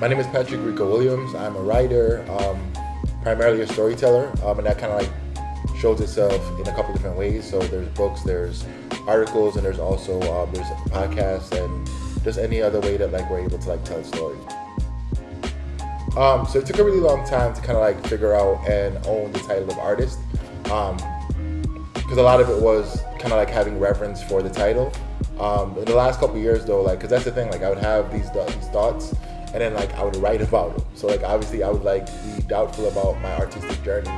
My name is Patrick Rico Williams. I'm a writer, primarily a storyteller, and that kind of like shows itself in a couple different ways. So there's books, there's articles, and there's also there's podcasts and just any other way that like we're able to like tell stories. So it took a really long time to kind of like figure out and own the title of artist, because a lot of it was kind of like having reverence for the title. In the last couple of years though, like, because that's the thing, like I would have these thoughts and then like I would write about them. So like obviously I would like be doubtful about my artistic journey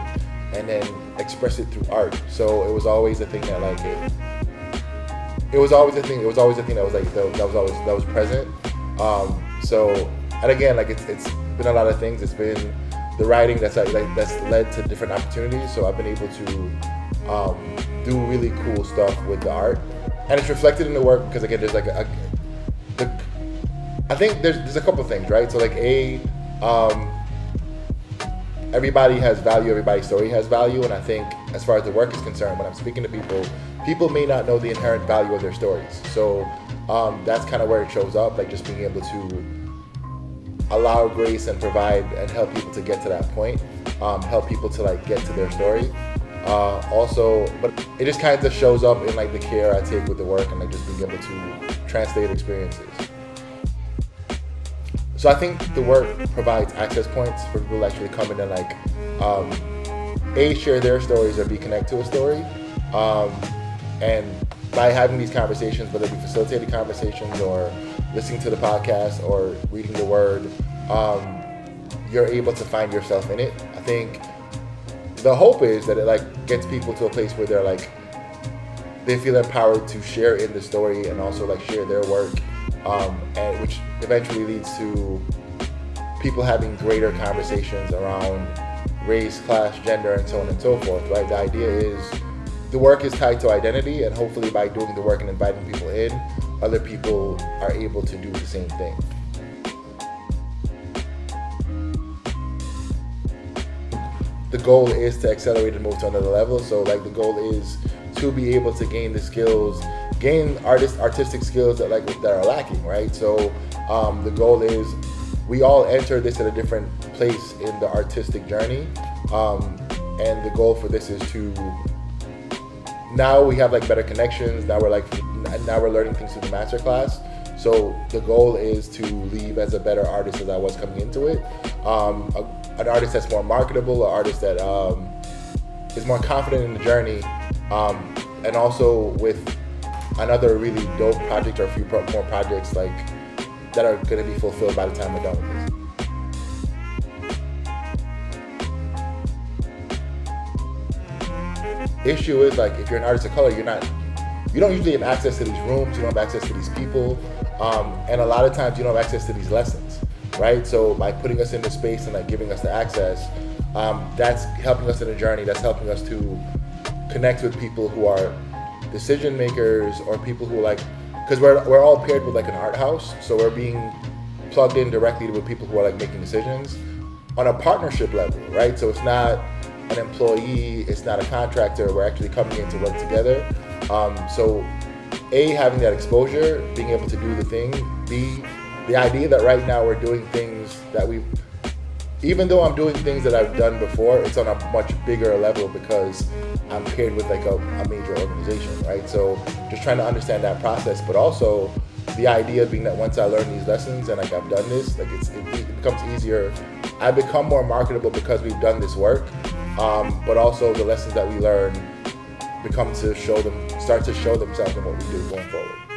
and then express it through art. So it was always a thing that like it was always a thing. It was always a thing that was like that was present. So and again, like it's been a lot of things. It's been the writing that's led to different opportunities. So I've been able to do really cool stuff with the art, and it's reflected in the work because again, there's like I think there's a couple things, right? So like everybody has value, everybody's story has value, and I think as far as the work is concerned, when I'm speaking to people may not know the inherent value of their stories. So that's kind of where it shows up, like just being able to allow grace and provide and help people to get to that point, help people to like get to their story. Also, but it just kind of shows up in like the care I take with the work and like just being able to translate experiences. So I think the work provides access points for people to actually come in and like share their stories or be connected to a story. And by having these conversations, whether it be facilitated conversations or listening to the podcast or reading the word, you're able to find yourself in it. I think the hope is that it like gets people to a place where they're like, they feel empowered to share in the story and also like share their work, and which eventually leads to people having greater conversations around race, class, gender, and so on and so forth, right? The idea is the work is tied to identity, and hopefully by doing the work and inviting people in, other people are able to do the same thing. The goal is to accelerate and move to another level. So like the goal is to be able to gain the skills, gain artistic skills that are lacking, right? So the goal is we all enter this at a different place in the artistic journey, and the goal for this is to now we have like better connections. Now we're learning things through the master class. So the goal is to leave as a better artist as I was coming into it. An artist that's more marketable, an artist that is more confident in the journey, and also with another really dope project or a few more projects like that are going to be fulfilled by the time we're done with this. Issue is like if you're an artist of color, you don't usually have access to these rooms, you don't have access to these people, and a lot of times you don't have access to these lessons, right? So by putting us in the space and like giving us the access, that's helping us in the journey, that's helping us to connect with people who are decision makers or people who like, because we're all paired with like an art house, so we're being plugged in directly with people who are like making decisions on a partnership level, right? So it's not an employee, it's not a contractor, we're actually coming in to work together. So A, having that exposure, being able to do the thing. B, the idea that right now we're doing things that even though I'm doing things that I've done before, it's on a much bigger level because I'm paired with like a major organization, right? So just trying to understand that process, but also the idea being that once I learn these lessons and like I've done this, like it becomes easier. I become more marketable because we've done this work, but also the lessons that we learn start to show themselves in what we do going forward.